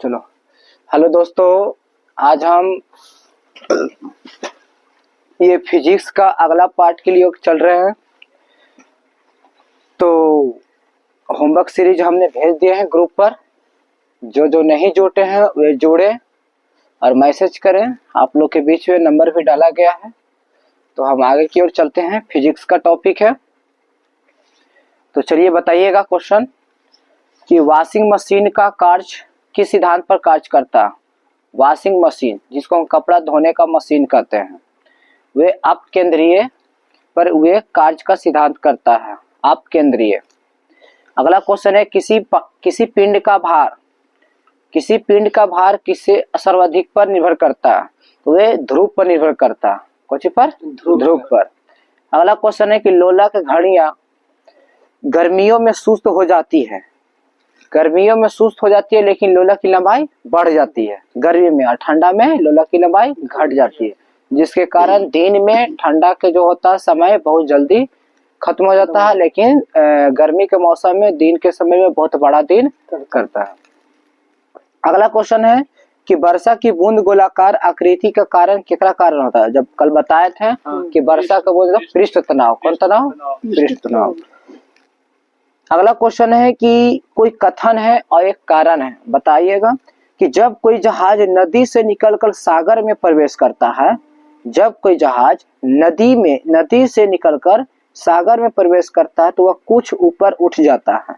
चलो, हेलो दोस्तों। आज हम ये फिजिक्स का अगला पार्ट के लिए चल रहे हैं। तो होमवर्क सीरीज हमने भेज दिए हैं ग्रुप पर। जो जो नहीं जुड़े हैं वे जुड़े और मैसेज करें। आप लोग के बीच में नंबर भी डाला गया है। तो हम आगे की ओर चलते हैं। फिजिक्स का टॉपिक है। तो चलिए बताइएगा क्वेश्चन कि वॉशिंग मशीन का कार्य किस सिद्धांत पर कार्य करता है। वॉशिंग मशीन, जिसको हम कपड़ा धोने का मशीन कहते हैं, वे अपकेंद्रीय पर वे कार्य का सिद्धांत करता है। अपकेंद्रीय। अगला क्वेश्चन है किसी पिंड का भार किससे सर्वाधिक पर निर्भर करता है। तो वे ध्रुव पर निर्भर करता है। कौन पर? ध्रुव पर। अगला क्वेश्चन है कि लोलक घड़ियां गर्मियों में सुस्त हो जाती है। गर्मियों में सुस्त हो जाती है लेकिन लोलक की लंबाई बढ़ जाती है गर्मी में, और ठंडा में लोलक की लंबाई घट जाती है, जिसके कारण दिन में ठंडा के जो होता है समय बहुत जल्दी खत्म हो जाता है, लेकिन गर्मी के मौसम में दिन के समय में बहुत बड़ा दिन करता है। अगला क्वेश्चन है कि वर्षा की बूंद गोलाकार आकृति का कारण केकरा कारण होता है। जब कल बताए थे कि वर्षा का बूंद पृष्ठ तनाव। कौन तनाव? पृष्ठ तनाव। अगला क्वेश्चन है कि कोई कथन है और एक कारण है। बताइएगा कि जब कोई जहाज नदी से निकलकर सागर में प्रवेश करता है, जब कोई जहाज नदी से निकलकर सागर में प्रवेश करता है तो वह कुछ ऊपर उठ जाता है।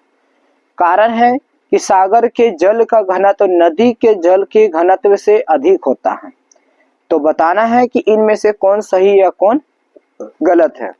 कारण है कि सागर के जल का घनत्व नदी के जल के घनत्व से अधिक होता है। तो बताना है कि इनमें से कौन सही या कौन गलत है।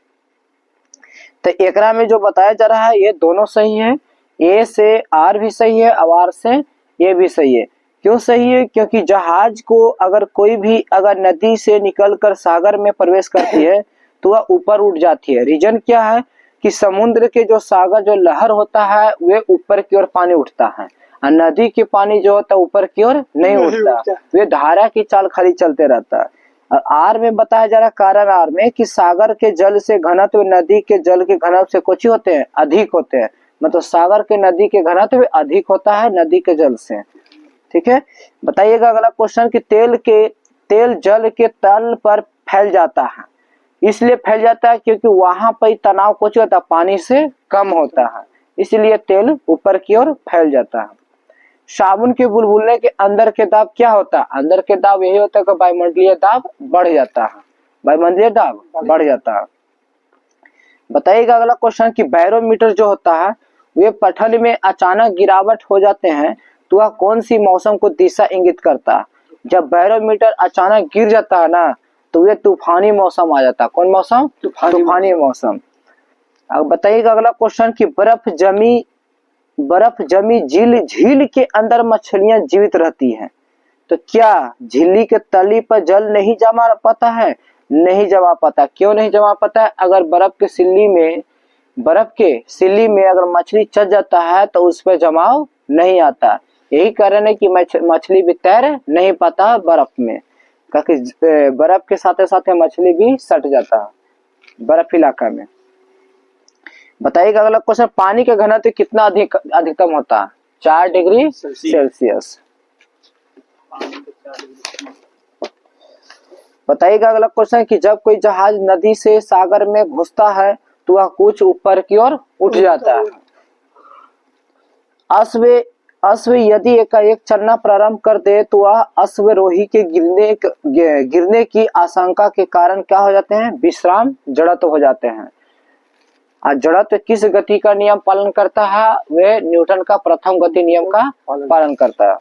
तो एकरा में जो बताया जा रहा है ये दोनों सही है। ए से आर भी सही है और आर से ए भी सही है। क्यों सही है? क्योंकि जहाज को अगर कोई भी अगर नदी से निकलकर सागर में प्रवेश करती है तो वह ऊपर उठ जाती है। रीजन क्या है कि समुद्र के जो सागर जो लहर होता है वे ऊपर की ओर पानी उठता है, और नदी के पानी जो होता है ऊपर की ओर नहीं उठता, वे धारा की चाल खाली चलते रहता है। और आर में बताया जा रहा कारण आर में कि सागर के जल से घनत्व नदी के जल के घनत्व से कुछ होते हैं, अधिक होते हैं। मतलब सागर के नदी के घनत्व अधिक होता है नदी के जल से। ठीक है, बताइएगा अगला क्वेश्चन कि तेल जल के तल पर फैल जाता है। इसलिए फैल जाता है क्योंकि वहां पर तनाव कुछ होता है, पानी से कम होता है, इसलिए तेल ऊपर की ओर फैल जाता है। साबुन के बुलबुले के अंदर के दाब क्या होता है? अंदर के दाब यही होता है कि वायुमंडलीय दाब बढ़ जाता है। वायुमंडलीय दाब बढ़ जाता है। बताइएगा अगला क्वेश्चन कि बैरोमीटर जो होता है वे पठन में अचानक गिरावट हो जाते हैं तो वह कौन सी मौसम को दिशा इंगित करता है। जब बैरोमीटर अचानक गिर जाता है ना तो वे तूफानी मौसम आ जाता है। कौन मौसम? तूफानी मौसम। अब बताइएगा अगला क्वेश्चन कि बर्फ जमी झील के अंदर मछलियां जीवित रहती हैं। तो क्या झिल्ली के तली पर जल नहीं जमा पाता है? नहीं जमा पाता। क्यों नहीं जमा पाता है? अगर बर्फ के सिल्ली में अगर मछली चल जाता है तो उस पर जमाव नहीं आता। यही कारण है कि मछली भी तैर नहीं पाता बर्फ में, क्योंकि बर्फ के साथ साथ मछली भी सट जाता है बर्फ इलाका में। बताइएगा अगला क्वेश्चन पानी का घनत्व कितना अधिकतम होता है? 4 डिग्री सेल्सियस। बताइएगा अगला क्वेश्चन कि जब कोई जहाज नदी से सागर में घुसता है तो वह कुछ ऊपर की ओर उठ जाता है। अश्व यदि एकाएक चलना प्रारंभ कर दे तो वह अश्वरोही के गिरने की आशंका के कारण क्या हो जाते हैं? विश्राम जड़त्व हो जाते हैं। जड़त्व किस गति का नियम पालन करता है? वे न्यूटन का प्रथम गति नियम का पालन करता है।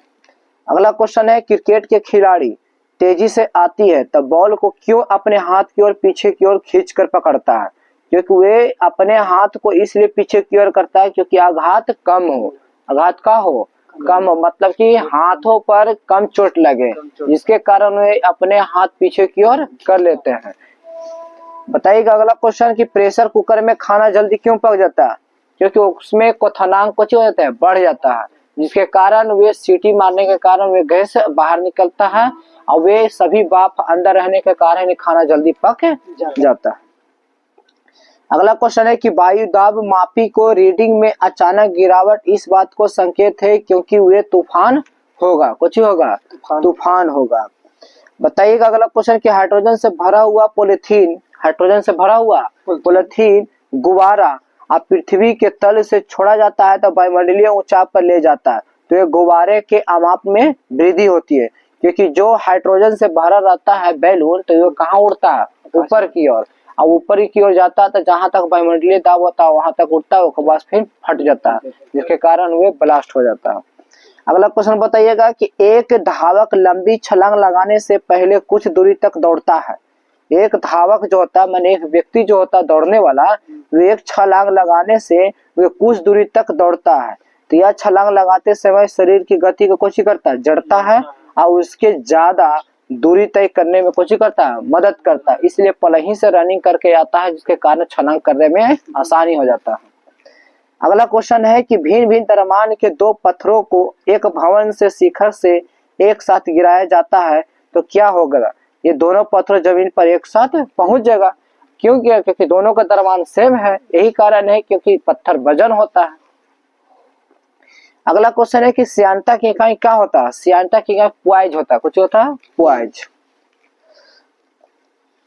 अगला क्वेश्चन है क्रिकेट के खिलाड़ी तेजी से आती है तब बॉल को क्यों अपने हाथ की ओर पीछे की ओर खींचकर पकड़ता है? क्योंकि वे अपने हाथ को इसलिए पीछे की ओर करता है क्योंकि आघात कम हो। आघात का हो कम हो मतलब कि हाथों पर कम चोट लगे, जिसके कारण वे अपने हाथ पीछे की ओर कर लेते हैं। बताइएगा अगला क्वेश्चन कि प्रेशर कुकर में खाना जल्दी क्यों पक जाता है? क्योंकि उसमें क्वथनांक कुछ हो जाता है, बढ़ जाता है, जिसके कारण वे सीटी मारने के कारण वे गैस बाहर निकलता है और वे सभी भाप अंदर रहने के कारण खाना जल्दी पक जाता है। अगला क्वेश्चन है कि वायु दाब मापी को रीडिंग में अचानक गिरावट इस बात को संकेत है क्योंकि वे तूफान होगा, कुछ ही होगा, तूफान होगा। बताइएगा अगला क्वेश्चन कि हाइड्रोजन से भरा हुआ पॉलिथीन, हाइड्रोजन से भरा हुआ पॉलिथीन गुब्बारा अब पृथ्वी के तल से छोड़ा जाता है तो वायुमंडलीय ऊंचाई पर ले जाता है, तो ये गुब्बारे के आमाप में वृद्धि होती है, क्योंकि जो हाइड्रोजन से भरा रहता है बैलून तो ये कहाँ उड़ता है, ऊपर की ओर, और ऊपर की ओर जाता है तो जहां तक वायुमंडलीय दाब होता है वहां तक उड़ता है, उसके बाद फिर फट जाता है, जिसके कारण वे ब्लास्ट हो जाता है। अगला क्वेश्चन बताइएगा कि एक धावक लंबी छलांग लगाने से पहले कुछ दूरी तक दौड़ता है। एक धावक जो होता है माने एक व्यक्ति जो होता है दौड़ने वाला, वे एक छलांग लगाने से वे कुछ दूरी तक दौड़ता है, तो यह छलांग लगाते समय शरीर की गति को कुछ करता है, जड़ता है, और उसके ज्यादा दूरी तय करने में कुछ करता है, मदद करता है, इसलिए पहले ही से रनिंग करके आता है, जिसके कारण छलांग करने में आसानी हो जाता है। अगला क्वेश्चन है कि भिन्न भिन्न द्रव्यमान के दो पत्थरों को एक भवन से शिखर से एक साथ गिराया जाता है तो क्या होगा, ये दोनों पत्थर जमीन पर एक साथ पहुंच जाएगा, क्योंकि दोनों का द्रव्यमान सेम है, यही कारण है क्योंकि पत्थर वजन होता है। अगला क्वेश्चन है कि श्यानता की इकाई क्या होता है, श्यानता की इकाई प्वाइज होता है, कुछ होता है प्वाइज।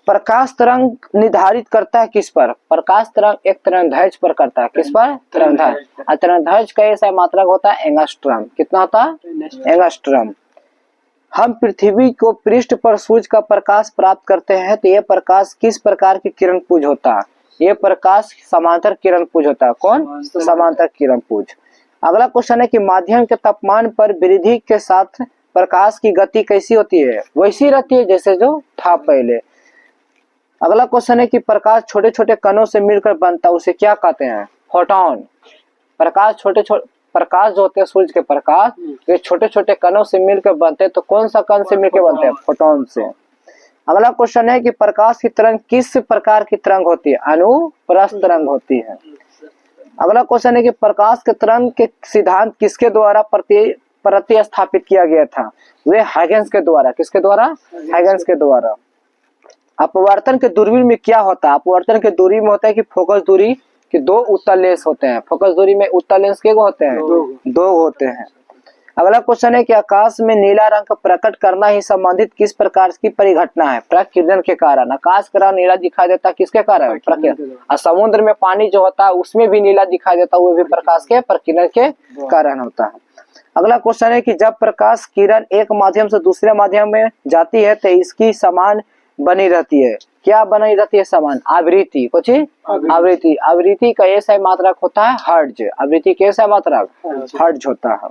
प्रकाश तरंग निर्धारित करता है किस पर, प्रकाश तरंग एक तरंगदैर्घ्य पर करता है, किस पर, तरंगदैर्घ्य, और तरंगदैर्घ्य का ऐसा मात्रक होता है एंगस्ट्रॉम, कितना होता है एंगस्ट्रॉम। हम पृथ्वी को पृष्ठ पर सूर्य का प्रकाश प्राप्त करते हैं तो यह प्रकाश किस प्रकार की किरण पुंज होता है, यह प्रकाश समांतर किरण पुंज होता है, कौन, समांतर किरण पुंज। अगला क्वेश्चन है कि माध्यम के तापमान पर वृद्धि के साथ प्रकाश की गति कैसी होती है, वैसी रहती है जैसे जो था पहले। अगला क्वेश्चन है कि प्रकाश छोटे छोटे कणों से मिलकर बनता है, उसे क्या कहते हैं, फोटोन। प्रकाश प्रकाश जो होते हैं सूर्य के प्रकाश, ये छोटे छोटे कणों से मिलकर बनते हैं, तो कौन सा कण से मिलकर बनते हैं, फोटोन से। अगला क्वेश्चन है कि प्रकाश की तरंग किस प्रकार की तरंग होती है, अनुप्रस्थ तरंग होती है। अगला क्वेश्चन है कि प्रकाश के तरंग के सिद्धांत किसके द्वारा प्रतिस्थापित किया गया था, वे हाइगेंस के द्वारा, किसके द्वारा, हाइगेंस के द्वारा। अपवर्तन के दूरबीन में क्या होता है, अपवर्तन के दूरी में होता है कि फोकस दूरी के दो उत्तल लेंस होते हैं, फोकस दूरी में उत्तल लेंस के होते हैं, दो होते हैं। अगला क्वेश्चन है कि आकाश में नीला रंग का प्रकट करना ही संबंधित किस प्रकार की परिघटना है, प्रकिरण के कारण। आकाश का रंग नीला दिखाई देता है किसके कारण, प्रकिरण। और समुद्र में पानी जो होता है उसमें भी नीला दिखाई देता है, वो भी प्रकाश के प्रकिरण के कारण होता है। अगला क्वेश्चन है कि जब प्रकाश किरण एक माध्यम से दूसरे माध्यम में जाती है तो इसकी समान बनी रहती है, क्या बनी रहती है, समान आवृत्ति, कुछ आवृत्ति। आवृत्ति का ऐसा मात्रक होता है हर्ट्ज, आवृत्ति का ऐसा मात्रक हर्ट्ज होता है।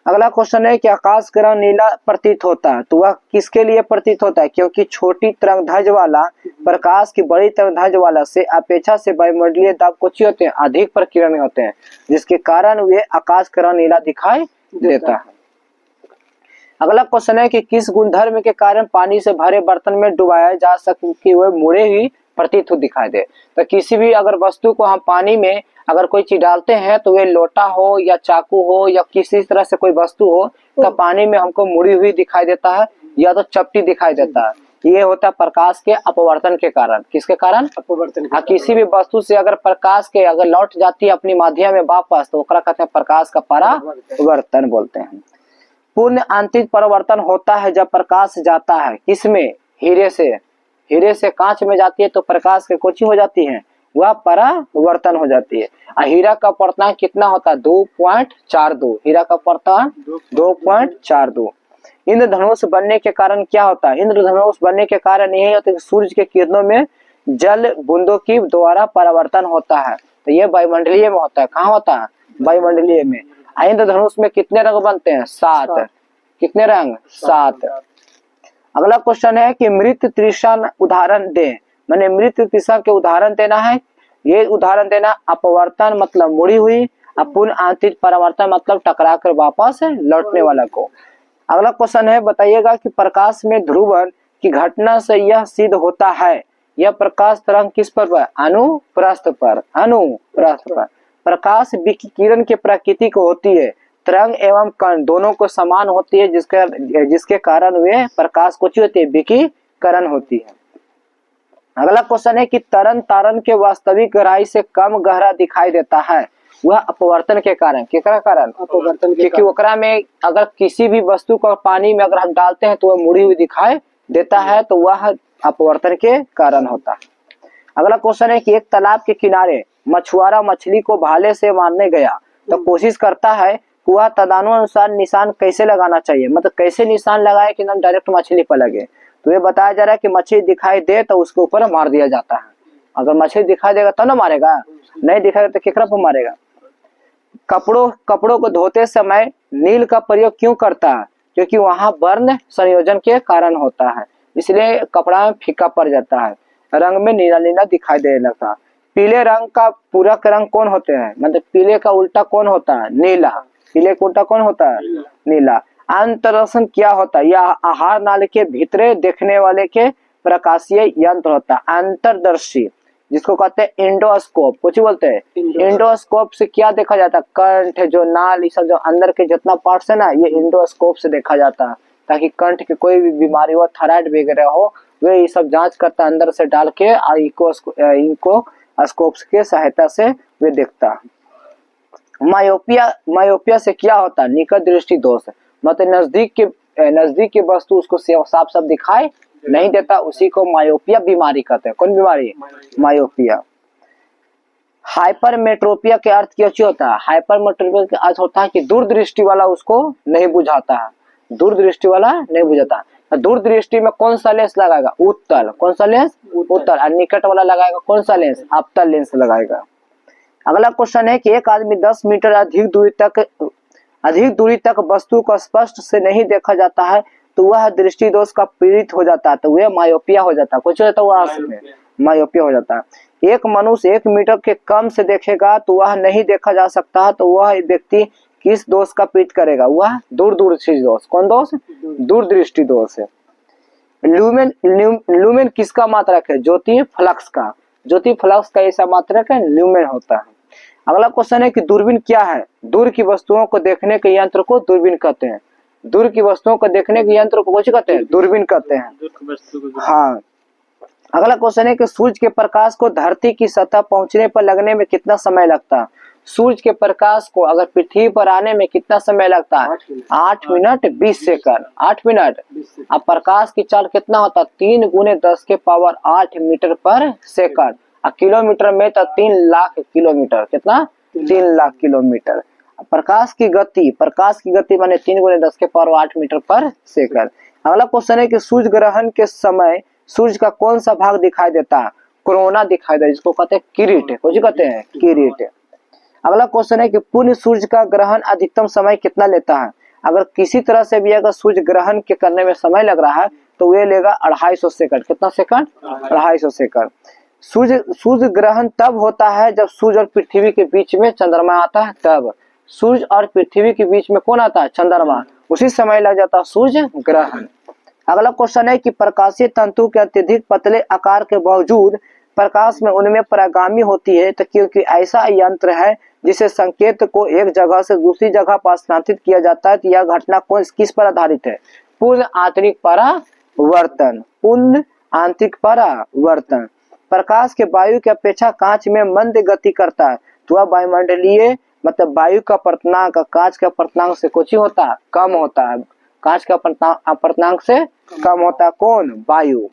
अगला क्वेश्चन है कि आकाश का रंग नीला प्रतीत होता है तो वह किसके लिए प्रतीत होता है, क्योंकि छोटी तरंगदैर्घ्य वाला प्रकाश की बड़ी तरंगदैर्घ्य वाला से अपेक्षा से वायुमंडलीय दाब कुछ होते हैं, अधिक प्रकीर्णन होते हैं, जिसके कारण वे आकाश का रंग नीला दिखाई देता है। अगला क्वेश्चन है कि किस गुणधर्म के कारण पानी से भरे बर्तन में डुबाया जा सके कि वह मुड़े ही प्रतीत हो दिखाई दे, तो किसी भी अगर वस्तु को हम पानी में अगर कोई चीज डालते हैं तो वे लोटा हो या चाकू हो या किसी तरह से कोई वस्तु हो तो पानी में हमको मुड़ी हुई दिखाई देता है या तो चपटी दिखाई देता है, ये होता है प्रकाश के अपवर्तन के कारण, किसके कारण, अपवर्तन। किसी भी वस्तु से अगर प्रकाश के अगर लौट जाती है अपनी माध्यम में वापस तो ओकरा कहते हैं प्रकाश का परावर्तन बोलते हैं। पूर्ण आंतरिक परावर्तन होता है जब प्रकाश जाता है किसमें, हीरे से कांच में जाती है तो प्रकाश के कोची हो जाती है, वह परावर्तन हो जाती है। हीरा का अपवर्तनांक कितना होता है, 2.42, हीरा का अपवर्तनांक 2.42। इंद्रधनुष बनने के कारण क्या होता है, इंद्रधनुष बनने के कारण यही होता है कि सूर्य के किरणों में जल बूंदों की द्वारा परावर्तन होता है, तो ये वायुमंडलीय में होता है, कहाँ होता है, वायुमंडलीय में। इंद्रधनुष में कितने रंग बनते हैं, 7, कितने रंग, 7। अगला क्वेश्चन है कि मृत तृषा उदाहरण दे, मैंने मृत तृषा के उदाहरण देना है, ये उदाहरण देना अपवर्तन मतलब मुड़ी हुई, अपूर्ण आंतरिक परावर्तन मतलब टकरा कर वापस लौटने वाला को। अगला क्वेश्चन है बताइएगा कि प्रकाश में ध्रुवण की घटना से यह सिद्ध होता है, यह प्रकाश तरंग किस पर, अनुप्रस्थ पर, अनुप्रस्थ पर। प्रकाश विकिरण के प्रकृति को होती है, तरंग एवं कण दोनों को समान होती है, जिसके कारण वे प्रकाश को होती है, विकिरण होती है। अगला क्वेश्चन है कि तरन तारण के वास्तविक गहराई से कम गहरा दिखाई देता है, वह अपवर्तन के कारण, केकरा कारण, अपवर्तन के क्योंकि ओकरा में अगर किसी भी वस्तु को पानी में अगर हम डालते हैं तो वह मुड़ी हुई दिखाई देता है, तो वह अपवर्तन के कारण होता है। अगला क्वेश्चन है कि एक तालाब के किनारे मछुआरा मछली को भाले से मारने गया तो कोशिश करता है कि वह तदनुसार निशान कैसे लगाना चाहिए, मतलब कैसे निशान लगाए कि हम डायरेक्ट मछली पर लगे। तो ये बताया जा रहा है कि मछली दिखाई दे तो उसके ऊपर मार दिया जाता है। अगर मछली दिखाई देगा तो ना मारेगा, नहीं दिखाएगा तो केकरा पर मारेगा। कपड़ों को धोते समय नील का प्रयोग क्यों करता है, क्योंकि वहां वर्ण संयोजन के कारण होता है, इसलिए कपड़ा में फीका पड़ जाता है, रंग में नीला नीला दिखाई देने लगता है। पीले रंग का पूरक रंग कौन होते हैं, मतलब पीले का उल्टा कौन होता है, नीला। पीले का उल्टा कौन होता है, नीला। अंतरदर्शन क्या होता है, यह आहार नाली के भीतरे देखने वाले के प्रकाशीय यंत्र होता है। अंतरदर्शी जिसको कहते हैं इंडोस्कोप, कुछ बोलते हैं इंडोस्कोप से क्या देखा जाता है, कंठ जो नाल, ये सब जो अंदर के जितना पार्ट्स है ना, ये इंडोस्कोप से देखा जाता है, ताकि कंठ की कोई भी बीमारी हो, थायराइड वगैरह हो, वे ये सब जांच करता है अंदर से डाल के, इनको स्कोप के सहायता से वे देखता है। मायोपिया से क्या होता है, निकट दृष्टि दोष, मतलब नजदीक की वस्तु उसको साफ साफ दिखाई नहीं देता, उसी को मायोपिया बीमारी कहते हैं। कौन बीमारी, मायोपिया। हाइपरमेट्रोपिया के अर्थ क्या होता है, हाइपरमेट्रोपिया का अर्थ होता है कि दूरदृष्टि वाला उसको नहीं बुझाता है, दूरदृष्टि वाला नहीं बुझाता है। दूरदृष्टि में कौन सा लेंस लगाएगा, उत्तल, कौन सा लेंस, उत्तल। और निकट वाला लगाएगा कौन सा लेंस, अवतल लेंस लगाएगा। अगला क्वेश्चन है कि एक आदमी 10 मीटर अधिक दूरी तक वस्तु को स्पष्ट से नहीं देखा जाता है तो वह दृष्टि दोष का पीड़ित हो जाता है, तो वह मायोपिया हो जाता है। कुछ होता है वह मायोपिया हो जाता है। एक मनुष्य 1 मीटर के कम से देखेगा तो वह नहीं देखा जा सकता, तो वह व्यक्ति किस दोष का पीड़ित करेगा, वह दूरदृष्टि दोष। कौन दोष, दूरदृष्टि दोष है। ल्यूमेन किसका मात्रक है, ज्योति फ्लक्स का, ज्योति फ्लक्स का ऐसा मात्रक है ल्यूमेन होता है। अगला क्वेश्चन है कि दूरबीन क्या है, दूर की वस्तुओं को देखने के यंत्र को दूरबीन कहते हैं। दूर की वस्तुओं को देखने के यंत्र को कुछ कहते हैं, दूरबीन कहते हैं। हाँ। अगला क्वेश्चन है कि सूर्य के प्रकाश को धरती की सतह पहुंचने पर लगने में कितना समय लगता है। सूर्य के प्रकाश को अगर पृथ्वी पर आने में कितना समय लगता है, 8 मिनट 20 सेकंड, 8 मिनट। अब प्रकाश की चाल कितना होता है, 3 × 10⁸ मीटर पर सेकंड। किलोमीटर में तो 3 लाख किलोमीटर, कितना, 3 लाख किलोमीटर। प्रकाश की गति माने 3 × 10⁸ मीटर पर सेकंड। अगला क्वेश्चन है कि सूर्य ग्रहण के समय सूर्य का कौन सा भाग दिखाई देता है, कोरोना दिखाई देता है, जिसको कहते हैं किरीट, कुछ कहते हैं किरीट। अगला क्वेश्चन है कि पूर्ण सूर्य का ग्रहण अधिकतम समय कितना लेता है। अगर किसी तरह से भी अगर सूर्य ग्रहण के करने में समय लग रहा है तो वे लेगा 250 सेकंड, कितना सेकंड, 250 सेकंड। सूर्य ग्रहण तब होता है जब सूर्य और पृथ्वी के बीच में चंद्रमा आता है, तब सूर्य और पृथ्वी के बीच में कौन आता है, चंद्रमा, उसी समय लग जाता है सूर्य ग्रहण। अगला क्वेश्चन है कि प्रकाशीय तंतु के अत्यधिक पतले आकार के बावजूद प्रकाश में उनमें परागामी होती है, तो क्योंकि ऐसा यंत्र है जिसे संकेत को एक जगह से दूसरी जगह पर स्थानांतरित किया जाता है, तो यह घटना किस पर आधारित है, पूर्ण आंतरिक परावर्तन, पूर्ण आंतरिक परावर्तन। प्रकाश के वायु की अपेक्षा कांच में मंद गति करता है, तो वह वायुमंडलीय मतलब वायु का अपर्तनांक कांच के अपर्तनांक से कुछ ही होता है, कम होता है, कांच का अपर्तनांक से कम होता है, कौन, वायु।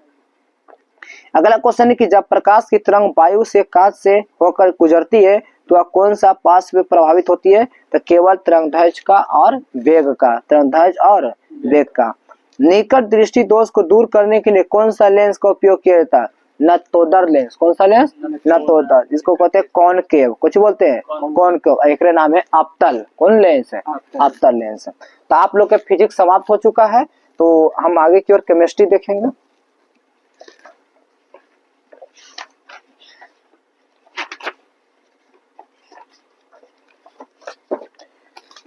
अगला क्वेश्चन है कि जब प्रकाश की तरंग वायु से कांच से होकर गुजरती है तो वह कौन सा पार्श्व प्रभावित होती है, तो केवल तरंगदैर्घ्य का और वेग का, तरंगदैर्घ्य और वेग का। निकट दृष्टि दोष को दूर करने के लिए कौन सा लेंस का उपयोग किया जाता है, नतोदर लेंस। कौन सा लेंस, नतोदर, जिसको कहते हैं कॉनकेव, कुछ बोलते हैं कॉनकेव। एक नाम है अवतल, कौन लेंस है, अवतल लेंस। तो आप लोग का फिजिक्स समाप्त हो चुका है, तो हम आगे की ओर केमिस्ट्री देखेंगे।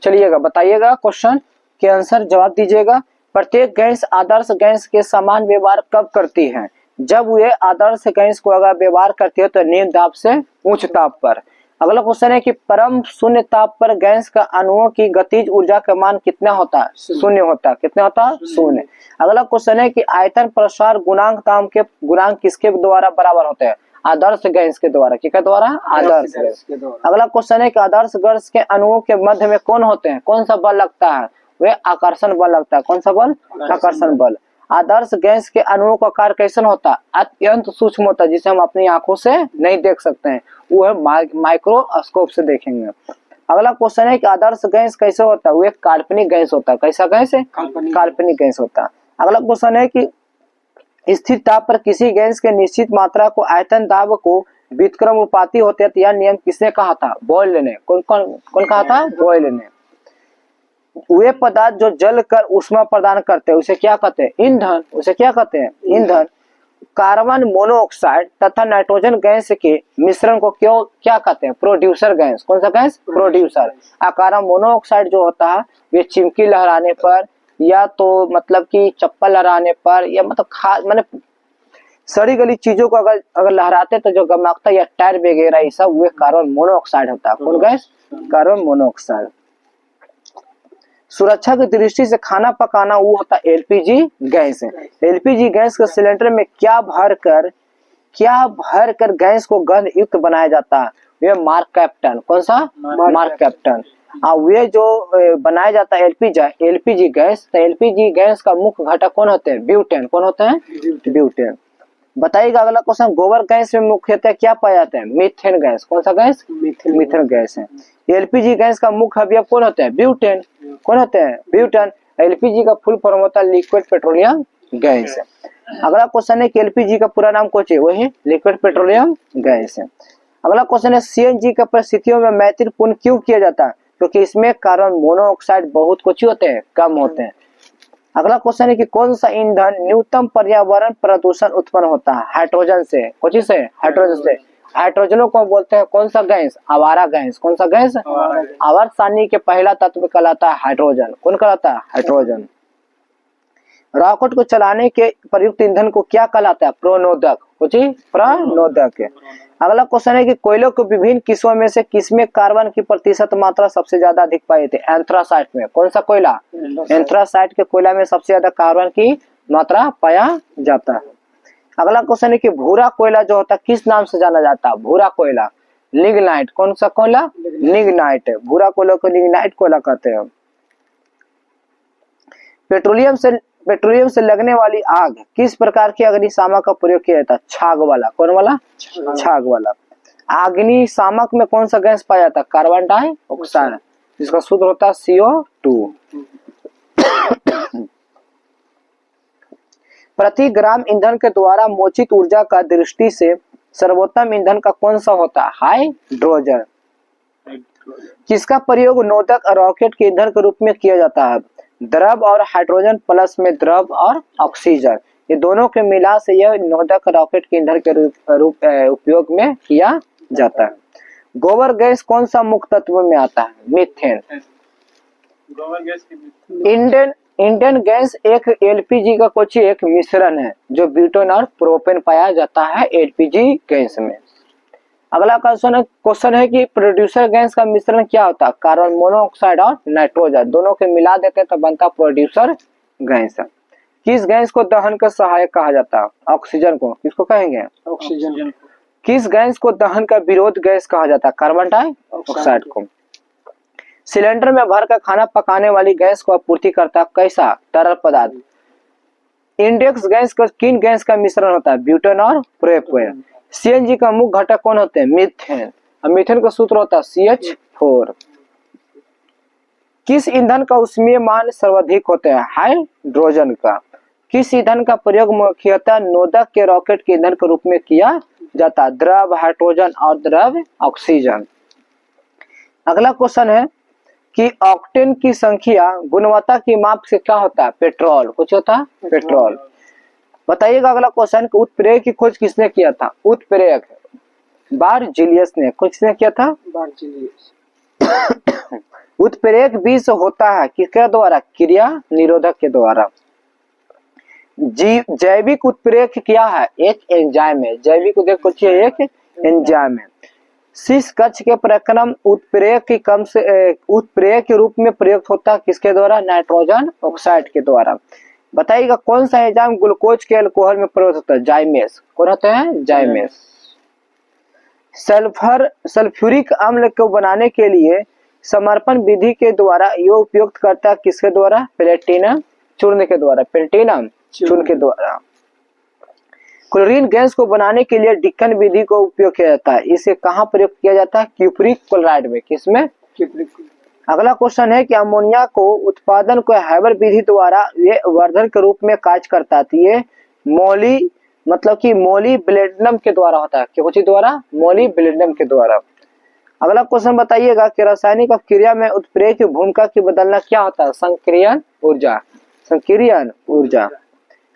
चलिएगा, बताइएगा क्वेश्चन के आंसर जवाब दीजिएगा। प्रत्येक गैस आदर्श गैस के समान व्यवहार कब करती है, जब वे आदर्श गैस को अगर व्यवहार करती है तो निम्न दाब से उच्च ताप पर। अगला क्वेश्चन है कि परम शून्य ताप पर गैस का अणुओं की गतिज ऊर्जा का मान कितना होता है, शून्य होता है, कितना होता है, शून्य। अगला क्वेश्चन है कि आयतन प्रसार गुणांक ताप के गुणांक किसके द्वारा बराबर होते हैं, आदर्श गैस के द्वारा। किसके द्वारा? आदर्श गैस के द्वारा। अगला क्वेश्चन है कि आदर्श गैस के अणुओं के मध्य में कौन होते हैं? कौन सा बल लगता है? वे आकर्षण बल लगता है। कौन सा बल? आकर्षण बल। आदर्श गैस के अणुओं का कार्य कैसन होता है? अत्यंत सूक्ष्म होता है, जिसे हम अपनी आंखों से नहीं देख सकते हैं, वो है माइक्रोस्कोप से देखेंगे। अगला क्वेश्चन है कि आदर्श गैस कैसे होता है? वो एक काल्पनिक गैस होता है। कैसा गैस है? काल्पनिक गैस होता है। अगला क्वेश्चन है कि स्थिर ताप पर किसी गैस के निश्चित मात्रा को आयतन दाब को व्युत्क्रमानुपाती होते हैं, यह नियम किसने कहा था? बॉयल ने। कौन कहा था? बॉयल ने। वे पदार्थ जो जल कर ऊष्मा प्रदान करते हैं उसे क्या कहते हैं? ईंधन। उसे क्या कहते हैं? ईंधन। कार्बन मोनोऑक्साइड तथा नाइट्रोजन गैस के मिश्रण को क्या कहते हैं? Producer gas. कौन सा गैस? प्रोड्यूसर। कार्बन मोनोऑक्साइड जो होता है वे चिमकी लहराने पर या तो मतलब कि चप्पल लहराने पर या मतलब सड़ी गली चीजों को अगर लहराते तो जो गमकता या टायर वगैरह ये सब वे कार्बन मोनोऑक्साइड होता है। कौन गैस? Carbon monoxide. सुरक्षा की दृष्टि से खाना पकाना वो होता है एलपीजी गैस है। एलपीजी गैस के सिलेंडर में क्या भर कर गैस को गंध युक्त बनाया जाता है? वे मार्क कैप्टन। कौन सा? Mercaptan. वे जो बनाया जाता है एलपीजी गैस, तो एलपीजी गैस का मुख्य घटक कौन होते हैं? ब्यूटेन। कौन होते हैं? ब्यूटेन। बताइएगा अगला क्वेश्चन, गोबर गैस में मुख्यतः क्या पाया जाता है? Methane gas. कौन सा गैस? मीथेन गैस है। एलपीजी गैस का मुख्य अवयव कौन होते हैं? ब्यूटेन। कौन होते हैं? ब्यूटेन। एलपीजी का फुल फॉर्म होता है लिक्विड पेट्रोलियम गैस है। अगला क्वेश्चन है कि एलपीजी का पूरा नाम कुछ है, वही लिक्विड पेट्रोलियम गैस है। अगला क्वेश्चन है सीएनजी का परिस्थितियों में मैत्रीपूर्ण क्यों किया जाता है? क्योंकि इसमें कार्बन मोनोऑक्साइड बहुत कुछ होते हैं, कम होते हैं। अगला क्वेश्चन है कि कौन सा ईंधन न्यूनतम पर्यावरण प्रदूषण उत्पन्न होता है? हाइड्रोजन से। कौन से? हाइड्रोजन से। हाइड्रोजनों को बोलते हैं कौन सा गैस? आवारा गैस। कौन सा गैस? आवर्त सारणी के पहला तत्व कहलाता है हाइड्रोजन। कौन कहलाता है? हाइड्रोजन। रॉकेट को चलाने के प्रयुक्त ईंधन को क्या कहलाता है? प्रणोदक। कुछ प्रणोदक है। अगला क्वेश्चन है कि कोयलों के विभिन्न किस्मों में से किसमें कार्बन की प्रतिशत मात्रा सबसे ज्यादा अधिक पाई जाती है? एंथ्रासाइट में। कौन सा कोयला? एंथ्रासाइट के कोयला में सबसे ज्यादा कार्बन की मात्रा पाया जाता है। अगला क्वेश्चन है कि भूरा कोयला जो होता है किस नाम से जाना जाता है? भूरा कोयला लिग्नाइट। कौन सा कोयला? लिग्नाइट है। भूरा कोयला को लिग्नाइट कोयला कहते हैं। पेट्रोलियम से लगने वाली आग किस प्रकार की अग्निशामक का प्रयोग किया जाता है? छाग वाला। कौन वाला? छाग वाला। अग्निशामक में कौन सा गैस पाया जाता है? कार्बन डाइऑक्साइड, जिसका सूत्र होता है CO2। प्रति ग्राम ईंधन के द्वारा मोचित ऊर्जा का दृष्टि से सर्वोत्तम ईंधन का कौन सा होता है? हाइड्रोजन। किसका प्रयोग नोदक और रॉकेट के ईंधन के रूप में किया जाता है? द्रव और हाइड्रोजन प्लस में द्रव और ऑक्सीजन, ये दोनों के मिला से यह नोदक रॉकेट के ईंधन के रूप उपयोग में किया जाता है। गोबर गैस कौन सा मुख्य तत्व में आता है? मीथेन। गोबर गैस इंडियन गैस एक एलपीजी का कुछ एक मिश्रण है जो ब्यूटेन और प्रोपेन पाया जाता है एलपीजी गैस में। अगला क्वेश्चन है कि प्रोड्यूसर गैस का मिश्रण क्या होता है? कार्बन मोनोऑक्साइड और नाइट्रोजन, दोनों के मिला देते हैं तो बनता प्रोड्यूसर गैस। किस गैस को दहन का सहायक कहा जाता है? ऑक्सीजन को। किसको कहेंगे? ऑक्सीजन। किस गैस को दहन का विरोध गैस कहा जाता है? कार्बन डाइऑक्साइड को। सिलेंडर में भरकर खाना पकाने वाली गैस को आपूर्ति करता है कैसा? तरल पदार्थ। इंडेक्स गैस का किन गैस का मिश्रण होता है? ब्यूटेन और प्रोपेन। सीएनजी का मुख्य घटक कौन होते हैं? मीथेन। मीथेन का सूत्र होता है CH4। किस ईंधन का ऊष्मीय मान सर्वाधिक होता है? हाइड्रोजन का। किस ईंधन का प्रयोग मुख्यतः नोदक के रॉकेट के ईंधन के रूप में किया जाता है? द्रव हाइड्रोजन और द्रव ऑक्सीजन। अगला क्वेश्चन है कि ऑक्टेन की संख्या गुणवत्ता की माप से क्या होता है? पेट्रोल। कुछ होता है? पेट्रोल। बताइएगा अगला क्वेश्चन, उत्प्रेरक की खोज किसने किया था? उत्प्रेरक बार्जिलियस ने। किसने किया था? बार्जिलियस। उत्प्रेरक विष होता है किसके द्वारा? क्रिया निरोधक के द्वारा। जैविक उत्प्रेरक क्या है? एक एंजाइम है। जैविक उत्प्रेरक एक एंजाइम है। शीश कक्ष के प्रक्रम उत्प्रेरक के रूप में प्रयुक्त होता है किसके द्वारा? नाइट्रोजन ऑक्साइड के द्वारा। बताइएगा कौन सा एंजाइम ग्लूकोज के अल्कोहल में प्रयुक्त होता है? जाइमेस। कौन होते हैं? जाइमेस। सल्फ्यूरिक अम्ल को बनाने के लिए समर्पण विधि के द्वारा ये उपयोग करता है, किसके द्वारा? प्लेटिनम चूर्ण के द्वारा, प्लेटिनम चूर्ण के द्वारा। क्लोरीन गैस को बनाने के लिए डिक्कन विधि को उपयोग किया जाता है। इसे कहाँ प्रयोग किया जाता है? क्यूप्रिक क्लोराइड में। किसमें? अगला क्वेश्चन है कि अमोनिया को उत्पादन को हैबर विधि द्वारा ये वर्धन के रूप में कार्य करता है। ये मोली मतलब कि मोलिब्डेनम के द्वारा होता है। किस द्वारा? मोलिब्डेनम के द्वारा। अगला क्वेश्चन बताइएगा कि रासायनिक अपक्रिया में उत्प्रेरक की भूमिका की बदलना क्या होता है? संक्रियन ऊर्जा। संक्रियन ऊर्जा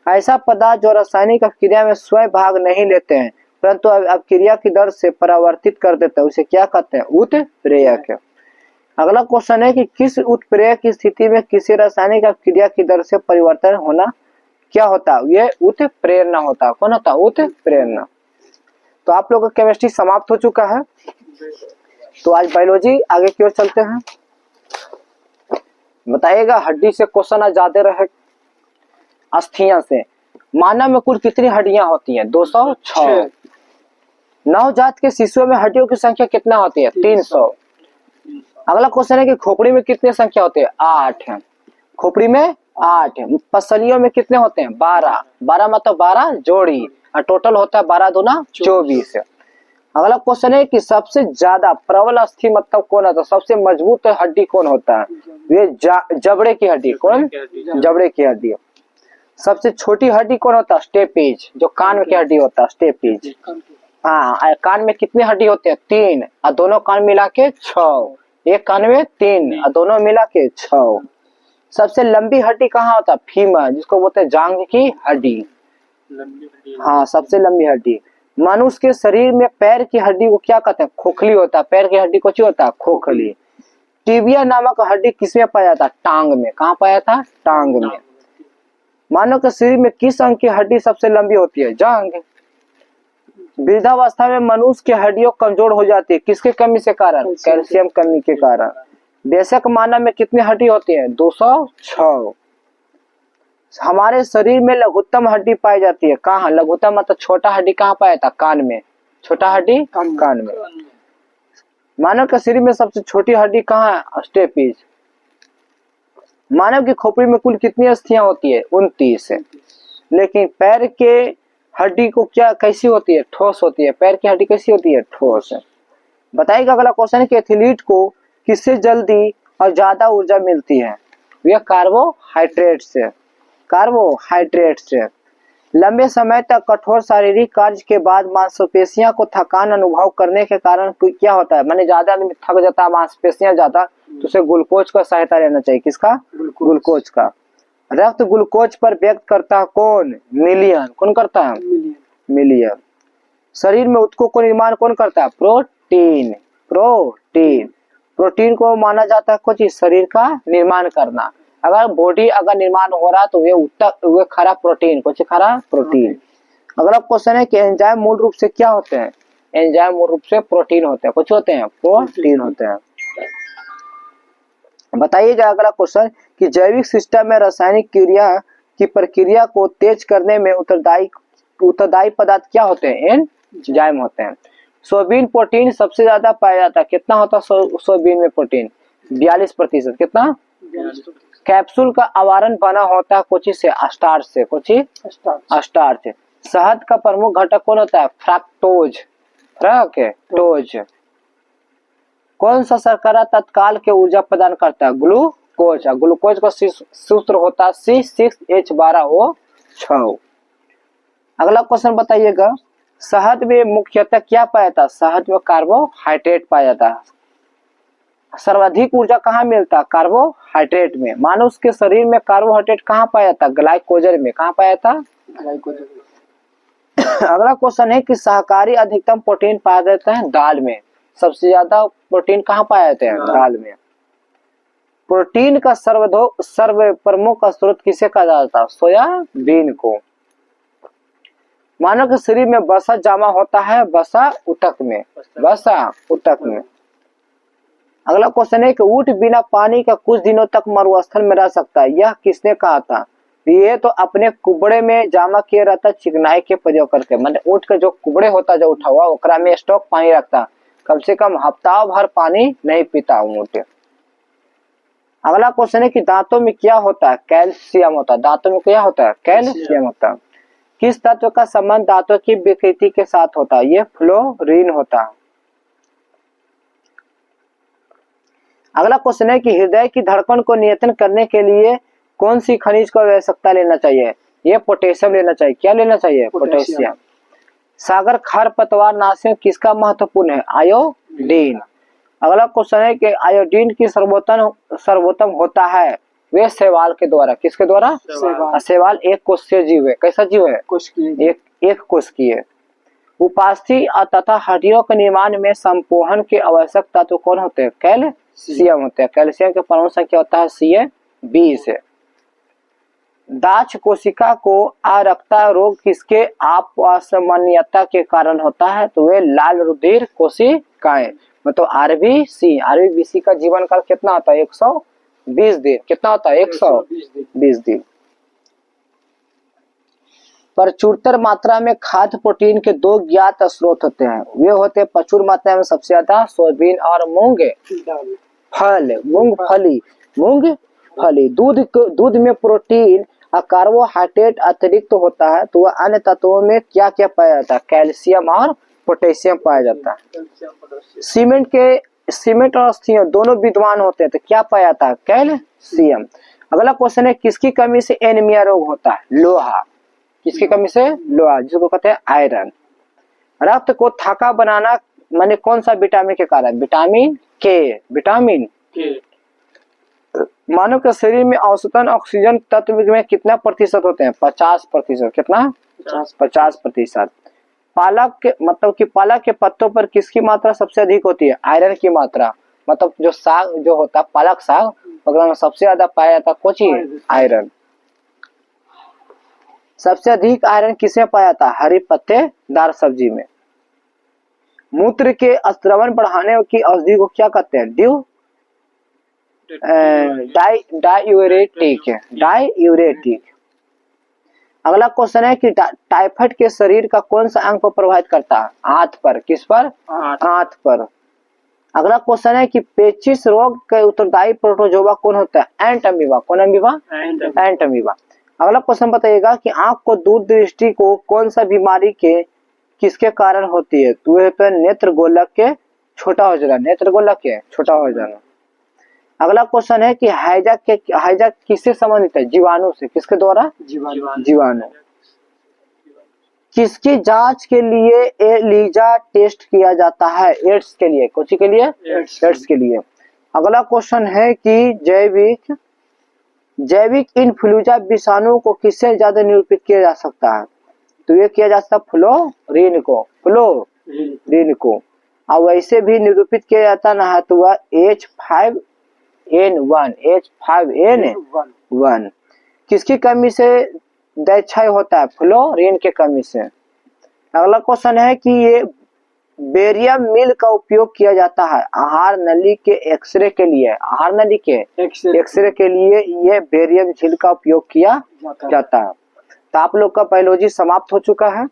ऐसा पदार्थ जो रासायनिक अपक्रिया में स्वयं भाग नहीं लेते हैं परंतु अपक्रिया की दर से परावर्तित कर देते हैं, उसे क्या कहते हैं? उत्प्रेरक। अगला क्वेश्चन है कि किस उत्प्रेरक की स्थिति में किसी रासायनिक अपक्रिया की दर से परिवर्तन होना क्या होता है? ये उत्प्रेरणा होता है। कौन होता है? उत्प्रेरणा। तो आप लोगों का केमिस्ट्री समाप्त हो चुका है। तो आज बायोलॉजी आगे की ओर चलते हैं। बताइएगा हड्डी से क्वेश्चन आज ज्यादा रहे। अस्थियां से मानव में कुल कितनी हड्डियां होती हैं? 206। नवजात के शिशुओं में हड्डियों की संख्या कितना होती है? 300। अगला क्वेश्चन है कि खोपड़ी में कितनी संख्या होती है? 8 है। खोपड़ी में 8 है। पसलियों में कितने होते हैं? 12। 12 मतलब 12 जोड़ी और टोटल होता है 12 दूना 24। अगला क्वेश्चन है कि सबसे ज्यादा प्रबल अस्थि मतलब कौन होता है? सबसे मजबूत हड्डी कौन होता है? ये जबड़े की हड्डी। कौन? जबड़े की हड्डी। सबसे छोटी हड्डी कौन होता है? स्टेपेज, जो कान में की हड्डी होता है, स्टेपेज। हाँ, कान में कितनी हड्डी होती है? 3 और दोनों कान मिला के 6। एक कान में 3 और दोनों मिला के 6। सबसे लंबी हड्डी कहाँ होता है? फीमर, जिसको बोलते हैं जांघ की हड्डी। हाँ, सबसे लंबी हड्डी। मनुष्य के शरीर में पैर की हड्डी को क्या कहते हैं? खोखली होता है। पैर की हड्डी को क्या होता है? खोखली। टिबिया नामक हड्डी किसमें पाया जाता है? टांग में। कहाँ पाया था? टांग में। मानव के शरीर में किस अंग की हड्डी सबसे लंबी होती है? जांघ। वृद्धावस्था में मनुष्य की हड्डियों कमजोर हो जाती है, किसके कमी से कारण? कैल्शियम कमी के कारण। बेशक मानव में कितनी हड्डी होती है? 206। हमारे शरीर में लघुत्तम हड्डी पाई जाती है कहाँ? लघुत्तम मतलब छोटा हड्डी कहाँ पाया था? कान में। छोटा हड्डी कान में। मानव के शरीर में सबसे छोटी हड्डी कहाँ है? स्टेपेज। मानव की खोपड़ी में कुल कितनी अस्थियां होती है? 29। लेकिन पैर के हड्डी को क्या कैसी होती है? ठोस होती है। पैर की हड्डी कैसी होती है? ठोस। बताइएगा अगला क्वेश्चन है कि एथलीट को किससे जल्दी और ज्यादा ऊर्जा मिलती है? यह कार्बोहाइड्रेट से। कार्बोहाइड्रेट से। लंबे समय तक कठोर शारीरिक कार्य के बाद मांसपेशियां को थकान अनुभव करने के कारण क्या होता है? माने ज्यादा आदमी थक जाता है, मांसपेशियां ज्यादा, तो उसे ग्लूकोज का सहायता लेना चाहिए। किसका? ग्लूकोज का। रक्त ग्लूकोज पर व्यक्त करता है कौन? मिलियन। कौन करता है? मिलियन। शरीर में उत्तकों को निर्माण कौन करता है? प्रोटीन। प्रोटीन। प्रोटीन को माना जाता है कुछ शरीर का निर्माण करना। अगर बॉडी अगर निर्माण हो रहा तो वे खरा प्रोटीन। कुछ खरा प्रोटीन। अगला क्वेश्चन है कि एंजाइम मूल रूप से क्या होते हैं? एंजाइम मूल रूप से प्रोटीन होते हैं। कुछ होते हैं? प्रोटीन होते हैं। बताइएगा अगला क्वेश्चन कि जैविक सिस्टम में रासायनिक क्रिया की प्रक्रिया को तेज करने में उत्तरदायी पदार्थ क्या होते हैं? एंजाइम होते हैं। सोयाबीन प्रोटीन सबसे ज्यादा पाया जाता है। कितना होता है सोयाबीन में प्रोटीन? 42%। कितना? कैप्सूल का आवरण बना होता है कुछ से? स्टार्च से। कुछ स्टार्च। शहद का प्रमुख घटक कौन होता है? फ्रक्टोज। फ्रक्टोज। कौन सा शर्करा तत्काल के ऊर्जा प्रदान करता है? ग्लूकोज। ग्लूकोज का सूत्र होता है C6H12O6। अगला क्वेश्चन बताइएगा शहद में मुख्यतः क्या पाया जाता है? शहद में कार्बोहाइड्रेट पाया जाता है। सर्वाधिक ऊर्जा कहाँ मिलता है? कार्बोहाइड्रेट में। मनुष्य के शरीर में कार्बोहाइड्रेट कहाँ पाया जाता है? ग्लाइकोजन में। कहाँ पाया था? ग्लाइकोजन। अगला क्वेश्चन है कि शाकाहारी अधिकतम प्रोटीन पाया जाता है दाल में। सबसे ज्यादा प्रोटीन कहाँ पाया जाता है? दाल में। प्रोटीन का सर्व प्रमुख स्रोत किसे कहा जाता है? सोयाबीन को। मानव के शरीर में वसा जमा होता है वसा ऊतक में। वसा ऊतक में। अगला क्वेश्चन है कि ऊंट बिना पानी का कुछ दिनों तक मरुस्थल में रह सकता है, यह किसने कहा था? ये तो अपने कुबड़े में जमा किए रहता चिकनाई के प्रयोग करके, मतलब ऊँट के जो कुबड़े होता जो उठा हुआ ओकरा में स्टॉक पानी रखता, कम से कम हफ्ता भर पानी नहीं पीता ऊँट। अगला क्वेश्चन है कि दांतों में क्या होता है? कैल्शियम होता है। दांतों में क्या होता है? कैल्शियम होता है। किस तत्व का संबंध दांतों की विकृति के साथ होता है? ये फ्लोरीन होता है। अगला क्वेश्चन है कि हृदय की धड़कन को नियंत्रण करने के लिए कौन सी खनिज को आवश्यकता लेना चाहिए? ये पोटेशियम लेना चाहिए। क्या लेना चाहिए? पोटेशियम। सागर खरपतवार नाश में किसका महत्वपूर्ण है? आयोडीन। अगला क्वेश्चन है कि आयोडीन की सर्वोत्तम होता है वे शैवाल के द्वारा। किसके द्वारा? शैवाल एक कोषीय जीव है। कैसा जीव है? एक कोशिकीय। उपास्थि तथा हड्डियों के निर्माण में संपोहन के आवश्यक तत्व कौन होते हैं? कैल्शियम होते हैं। कैल्शियम के परमाणु संख्या होता है Ca20। दाक्ष कोशिका को आरक्ता रोग किसके असामान्यता के कारण होता है? तो वे लाल रुधिर कोशिकाएं, मतलब आरबीसी का जीवन काल कितना होता है? 120 दिन। कितना होता है? 120 दिन। प्रचुरतर मात्रा में खाद्य प्रोटीन के दो ज्ञात स्रोत होते हैं, वे होते हैं प्रचुर मात्रा में सबसे ज्यादा सोयाबीन और मूंगफली। दूध में प्रोटीन और कार्बोहाइड्रेट अतिरिक्त होता है, तो वह अन्य तत्वों में क्या क्या पाया जाता है? कैल्शियम और पोटेशियम पाया जाता है। सीमेंट और अस्थियां दोनों विद्वान होते हैं, तो क्या पाया जाता है? कैल्शियम। अगला क्वेश्चन है किसकी कमी से एनीमिया रोग होता है? लोहा। किसकी कमी से? लोहा, जिसको कहते हैं आयरन। रक्त को थाका बनाना माने कौन सा विटामिन के कारण? विटामिन के। मानव के शरीर में औसतन ऑक्सीजन तत्व में कितना प्रतिशत होते हैं? 50%। कितना? 50%। पालक के मतलब कि पालक के पत्तों पर किसकी मात्रा सबसे अधिक होती है? आयरन की मात्रा। मतलब जो साग जो होता है पालक साग, में सबसे ज्यादा पाया जाता है कौन चीज? आयरन। सबसे अधिक आयरन किसमें पाया जाता है? हरी पत्तेदार सब्जी में। मूत्र के स्रवण बढ़ाने की औषधि को क्या कहते हैं? डायूरेटिक। अगला क्वेश्चन है कि टाइफाइड के शरीर का कौन सा अंग को प्रभावित करता है? आंत पर। किस पर? आंत पर। अगला क्वेश्चन है कि पेचिश रोग के उत्तरदायी प्रोटोजोआ कौन होता है? एंट अमीबा। कौन अमीबा? एंट अमीबा। अगला क्वेश्चन बताइएगा कि आंख को दूरदृष्टि को कौन सा बीमारी के किसके कारण होती है? तो वह पे नेत्र गोलक के छोटा हो जाना। अगला क्वेश्चन है कि हाइजैक किससे संबंधित है? जीवाणु से। किसके द्वारा? जीवाणु। किसकी जांच के लिए एलिजा टेस्ट किया जाता है? एड्स के लिए। कौन सी के लिए? एड्स के लिए। अगला क्वेश्चन है कि जैविक इन्फ्लुएंजा विषाणु को किससे ज्यादा निरूपित किया जा सकता है? तो ये किया जा सकता है फ्लोरीन को। और वैसे भी निरूपित किया जाता ना है तो वह H5N1। किसकी कमी से क्षय होता है? फ्लोरीन के कमी से। अगला क्वेश्चन है कि ये बेरियम मिल का उपयोग किया जाता है आहार नली के एक्सरे के लिए। आहार नली के एक्सरे के लिए ये बेरियम झील का उपयोग किया जाता है। तो आप लोग का बायोलॉजी समाप्त हो चुका है।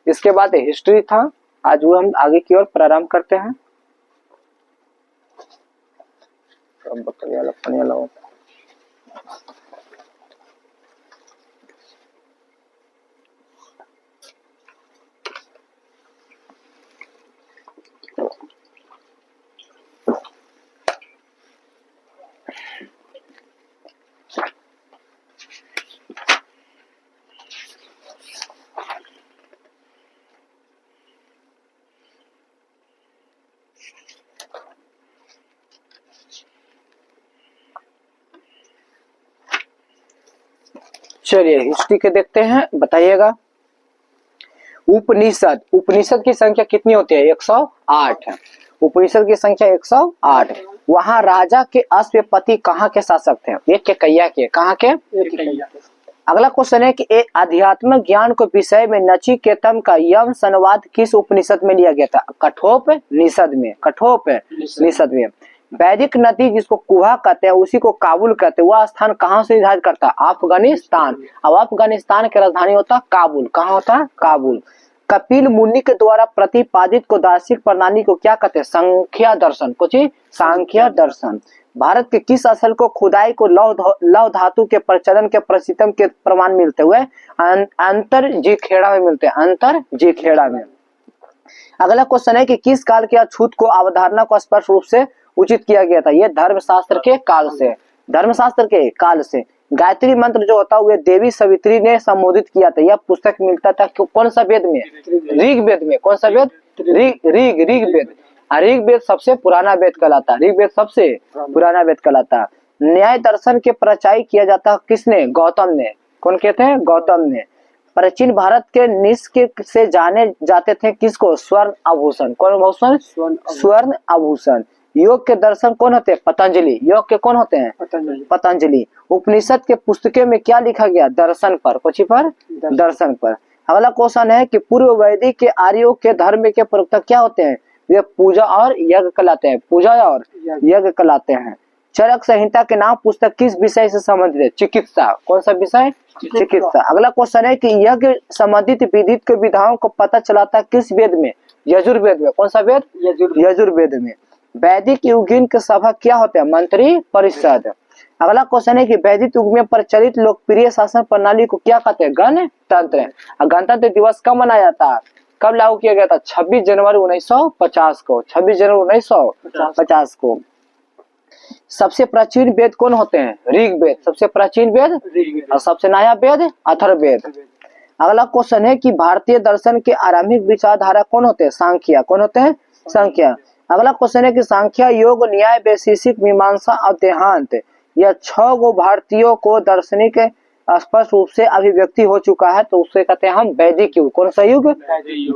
इसके बाद हिस्ट्री था। आज वो हम आगे की ओर प्रारंभ करते हैं। चलिए हिस्ट्री के देखते हैं, बताइएगा। उपनिषद की संख्या कितनी होती है? 108। उपनिषद की संख्या 108। वहां राजा के अश्वपति कहाँ के शासक थे? ये केकैया के। कहाँ के? अगला क्वेश्चन है कि आध्यात्मिक ज्ञान को विषय में नचिकेतन का यम संवाद किस उपनिषद में लिया गया था? कठोपनिषद में। वैदिक नदी जिसको कुहा कहते हैं, उसी को काबुल कहते हैं, वह स्थान कहाँ से निर्धारित करता है? अफगानिस्तान। अब अफगानिस्तान की राजधानी होता है काबुल। कहाँ होता है? काबुल। कपिल मुनि के द्वारा प्रतिपादित को दार्शनिक प्रणाली को क्या कहते हैं? संख्या दर्शन। कुछ सांख्य दर्शन। भारत के किस स्थल को खुदाई को लौह धातु के प्रचलन के प्रसिद्धम के प्रमाण मिलते हुए? अंतर जीखेड़ा में मिलते हैं। अंतर जीखेड़ा में। अगला क्वेश्चन है कि किस काल के अछूत को अवधारणा को स्पष्ट रूप से उचित किया गया था? यह धर्मशास्त्र के काल से। धर्मशास्त्र के काल से। गायत्री मंत्र जो होता है वह देवी सवित्री ने संबोधित किया था। यह पुस्तक मिलता था कौन सा वेद में? ऋग्वेद में। कौन सा वेद? ऋग्वेद। ऋग्वेद सबसे पुराना वेद कहलाता है। ऋग्वेद सबसे पुराना वेद कहलाता है। न्याय दर्शन के प्रचार किया जाता है किसने? गौतम ने। कौन कहते हैं? गौतम ने। प्राचीन भारत के निष्क से जाने जाते थे किसको? स्वर्ण आभूषण। कौन आभूषण? स्वर्ण आभूषण। योग के दर्शन कौन होते हैं? पतंजलि। योग के कौन होते हैं? पतंजलि। उपनिषद के पुस्तकें में क्या लिखा गया? दर्शन पर। कुछ पर? दर्शन पर। अगला क्वेश्चन है कि पूर्व वैदिक के आर्यों के धर्म के प्रवक्ता क्या होते हैं? वे पूजा और यज्ञ कहलाते हैं। पूजा और यज्ञ कहलाते हैं। चरक संहिता के नाम पुस्तक किस विषय से संबंधित है? चिकित्सा। कौन सा विषय? चिकित्सा। अगला क्वेश्चन है कि यज्ञ संबंधित विधि के विधाओं को पता चलाता है किस वेद में? यजुर्वेद में। कौन सा वेद? यजुर्वेद में। वैदिक युगीन के सभा क्या होते हैं? मंत्री परिषद। अगला क्वेश्चन है कि वैदिक युग में प्रचलित लोकप्रिय शासन प्रणाली को क्या कहते हैं? गणतंत्र। गणतंत्र दिवस कब मनाया जाता है? कब लागू किया गया था? 26 जनवरी 1950 को। 26 जनवरी 1950 को। सबसे प्राचीन वेद कौन होते हैं? ऋग्वेद। सबसे प्राचीन वेद। और सबसे नया वेद अथर्ववेद। अगला क्वेश्चन है कि भारतीय दर्शन के आरंभिक विचारधारा कौन होते हैं? सांख्य। कौन होते हैं? सांख्य। अगला क्वेश्चन है कि सांख्य, योग, न्याय, वैशेषिक, मीमांसा और देहांत यह 6 गो भारतीयों को दार्शनिक स्पष्ट रूप से अभिव्यक्ति हो चुका है, तो उससे कहते हैं हम वैदिक युग। कौन सा युग?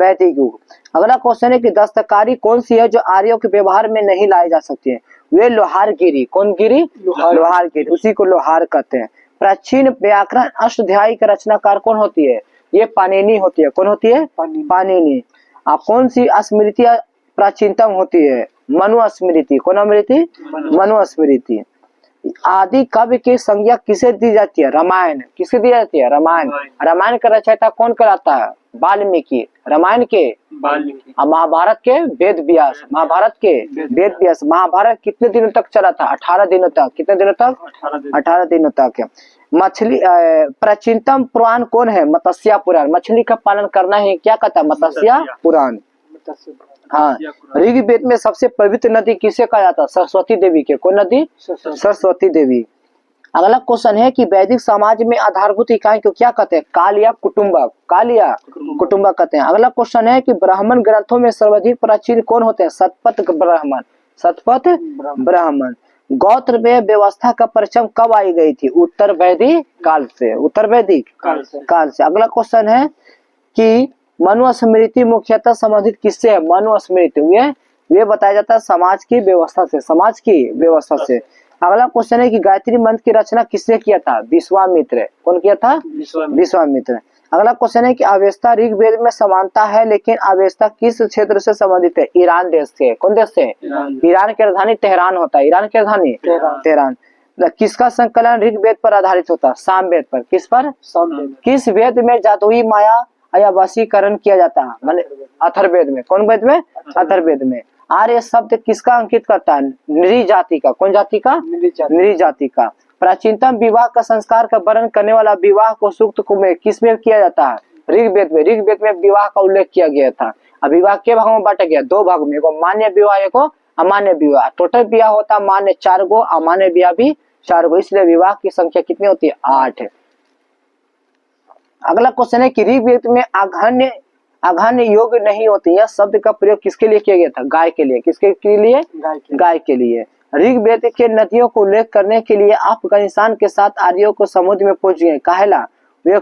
वैदिक युग। अगला क्वेश्चन है कि दस्तकारी कौन सी है जो आर्यों के व्यवहार में नहीं लाई जा सकती है? वे लोहारगिरी। कौन गिरी? लोहारगिरी। उसी को लोहार कहते हैं। प्राचीन व्याकरण अष्टाध्यायी का रचनाकार कौन होती है? ये पाणिनि होती है। कौन होती है? पाणिनि। आप कौन सी स्मृति प्राचीनतम होती है? मनुस्मृति। कौन स्मृति? मनुस्मृति। आदि काव्य की संज्ञा किसे दी जाती है? रामायण। किसे दी जाती है? रामायण। रामायण का रचयिता कौन कहलाता है? वाल्मीकि। रामायण के महाभारत के वेद व्यास। महाभारत के वेद व्यास। महाभारत कितने दिनों तक चला था? 18 दिनों तक। कितने दिनों तक? 18 दिनों तक। मछली प्राचीनतम पुराण कौन है? मत्स्य पुराण। मछली का पालन करना है क्या कहता है? मत्स्य पुराण। हाँ। ऋग्वेद में सबसे पवित्र नदी किसे कहा जाता है? सरस्वती देवी के। कौन नदी? सरस्वती देवी। अगला क्वेश्चन है कि वैदिक समाज में आधारभूत इकाई को क्या कहते हैं? काल या कुटुंबक। काल या कुटुंबक कहते हैं। अगला क्वेश्चन है कि ब्राह्मण ग्रंथों में सर्वाधिक प्राचीन कौन होते हैं? शतपथ ब्राह्मण। शतपथ ब्राह्मण। गोत्र व्यवस्था का परिचय कब आई गई थी? उत्तर वैदिक काल से। उत्तर वैदिक काल से। अगला क्वेश्चन है कि मनुस्मृति मुख्यतः संबंधित किससे है? मनुस्मृति वे बताया जाता है समाज की व्यवस्था से। समाज की व्यवस्था से। अगला क्वेश्चन है कि गायत्री मंत्र की रचना किसने किया था? विश्वामित्र। कौन किया था? विश्वामित्र। अगला क्वेश्चन है कि अवेस्ता ऋग्वेद में समानता है, लेकिन अवेस्ता किस क्षेत्र से संबंधित है? ईरान देश से। कौन देश से? ईरान की राजधानी तेहरान होता है। ईरान की राजधानी तेहरान। किसका संकलन ऋग्वेद पर आधारित होता है? सामवेद पर। किस पर? किस वेद में जादुई माया या वशीकरण किया जाता है? माने अथर्ववेद में। कौन वेद में? अथर्ववेद में। आर्य शब्द किसका अंकित करता है? नृ जाति का। कौन जाति का? नृ जाति का। प्राचीनतम विवाह का संस्कार का वर्णन करने वाला विवाह को सूक्त में किस में किया जाता है? ऋग्वेद में। ऋग्वेद में विवाह का उल्लेख किया गया था। अब विवाह के भागों में बांटा गया? 2 भाग में। एक मान्य विवाह, एक अमान्य विवाह। टोटल विवाह होता मान्य 4 गो, अमान्य विवाह भी 4 गो। इसलिए विवाह की संख्या कितनी होती है? 8। अगला क्वेश्चन है कि ऋग्वेद में अघन्य योग नहीं होती। यह शब्द का प्रयोग किसके लिए किया गया था? गाय के लिए। किसके लिए? गाय के लिए। ऋग्वेद के नदियों को उल्लेख करने के लिए अफगानिस्तान के 7 आर्यों को समुद्र में पहुंच गए। काहेला? वे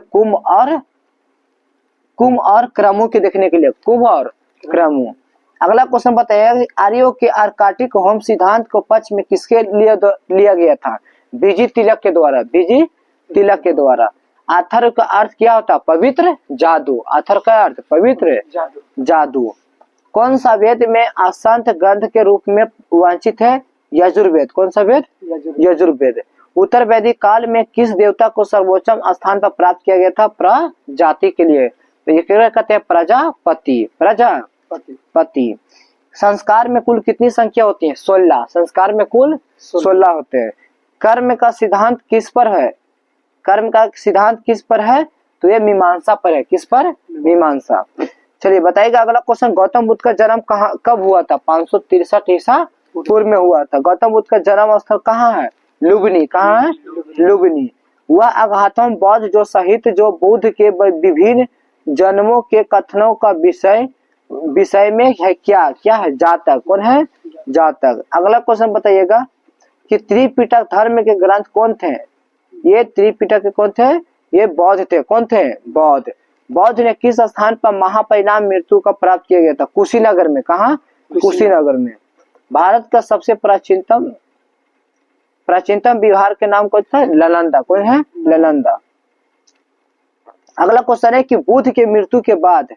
कुंभ और क्रमु के देखने के लिए। कुंभ और क्रमु। अगला क्वेश्चन बताइए आर्यों के आर्काटिक होम सिद्धांत को पक्ष में किसके लिए लिया गया था? बीजी तिलक के द्वारा। बीजी तिलक के द्वारा। अथर्व का अर्थ क्या होता? पवित्र जादू। अथर्व का अर्थ पवित्र जादू। कौन सा वेद में असंत ग्रंथ के रूप में वांछित है? यजुर्वेद। कौन सा वेद? यजुर्वेद। उत्तर वैदिक काल में किस देवता को सर्वोच्च स्थान पर प्राप्त किया गया था प्रजाति के लिए? तो ये क्या कहते हैं? प्रजापति। प्रजापति। संस्कार में कुल कितनी संख्या होती है? 16। संस्कार में कुल 16 होते हैं। कर्म का सिद्धांत किस पर है? कर्म का सिद्धांत किस पर है? तो ये मीमांसा पर है। किस पर? मीमांसा। चलिए बताइएगा अगला क्वेश्चन, गौतम बुद्ध का जन्म कब हुआ था? 563 ईसा पूर्व में हुआ था। गौतम बुद्ध का जन्म स्थल कहाँ है? लुबनी। कहाँ है? लुबनी। वह अघातम बौद्ध जो सहित जो बुद्ध के विभिन्न जन्मों के कथनों का विषय में है क्या? क्या है? जातक। कौन है? जातक। अगला क्वेश्चन बताइएगा कि त्रिपिटक धर्म के ग्रंथ कौन थे? ये त्रिपिटक के कौन थे? ये बौद्ध थे। कौन थे? बौद्ध। बौद्ध ने किस स्थान पर महापरिणाम मृत्यु का प्राप्त किया गया था? कुशीनगर में। कहाँ? कुशीनगर में। भारत का सबसे प्राचीनतम विहार के नाम कौन था? नालंदा। कौन है? नालंदा। अगला क्वेश्चन है कि बुद्ध के मृत्यु के बाद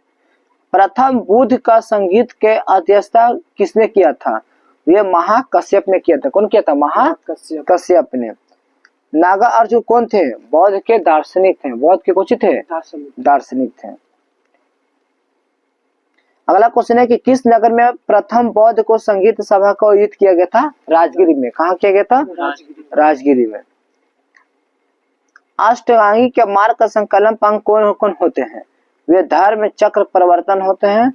प्रथम बुद्ध का संगीत के अध्यक्षता किसने किया था? ये महाकश्यप ने किया था। कौन किया था? महाकश्यप ने। नागा अर्जुन कौन थे? बौद्ध के दार्शनिक थे। बौद्ध के कुछ थे? दार्शनिक थे। अगला क्वेश्चन है कि किस नगर में प्रथम बौद्ध को संगीत सभा का आयोजित किया गया था? राजगिरी में। कहाँ किया गया था? राजगिरी में। अष्टांगिक के मार्ग का संकलन अंग कौन कौन होते हैं? वे धर्म चक्र परिवर्तन होते हैं,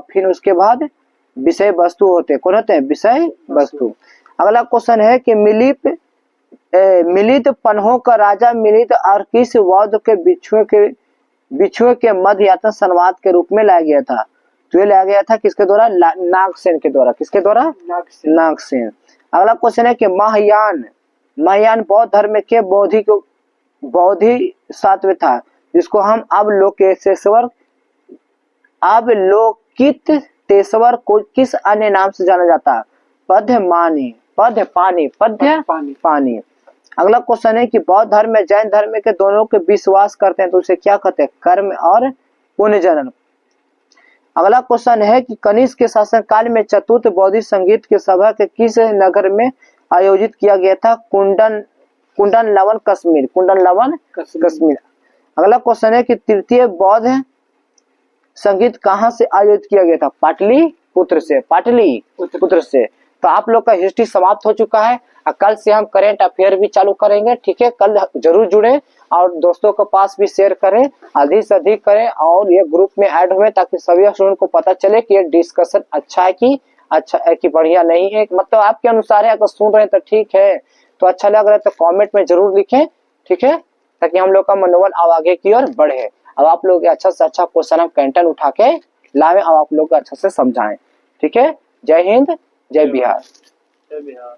फिर उसके बाद विषय वस्तु होते हैं। कौन होते हैं? विषय वस्तु। अगला क्वेश्चन है कि मिलित पन्हों का राजा मिलित और किस बौद्ध के बिछुए के मध्य यात्रा संवाद के रूप में लाया गया था? तो ये लाया गया था किसके द्वारा? नागसेन के द्वारा। किसके द्वारा? नागसेन। अगला क्वेश्चन है कि महायान बौद्ध धर्म के बोधिसत्व था जिसको हम अवलोकितेश्वर को किस अन्य नाम से जाना जाता है? पद्यपानी। अगला क्वेश्चन है कि बौद्ध धर्म में जैन धर्म के दोनों के विश्वास करते हैं तो उसे क्या कहते हैं? कर्म और पुनर्जन्म। अगला क्वेश्चन है कि कनिष्क के शासन काल में चतुर्थ बौद्धिक संगीत के सभा के किस नगर में आयोजित किया गया था? कुंडन लवन कश्मीर। अगला क्वेश्चन है कि तृतीय बौद्ध संगीत कहाँ से आयोजित किया गया था? पाटलिपुत्र से। तो आप लोग का हिस्ट्री समाप्त हो चुका है। कल से हम करेंट अफेयर भी चालू करेंगे। ठीक है, कल जरूर जुड़े और दोस्तों के पास भी शेयर करें, अधिक से अधिक करें और ये ग्रुप में ऐड हुए ताकि सभी स्टूडेंट को पता चले कि ये डिस्कशन अच्छा है कि बढ़िया नहीं है। मतलब आपके अनुसार है, अगर सुन रहे हैं तो ठीक है, तो अच्छा लग रहा है तो कमेंट में जरूर लिखें। ठीक है, ताकि हम लोग का मनोबल आगे की ओर बढ़े। अब आप लोग अच्छा से अच्छा क्वेश्चन हम कंटेंट उठा के लावे और आप लोग को अच्छा से समझाएं। ठीक है, जय हिंद, जय बिहार।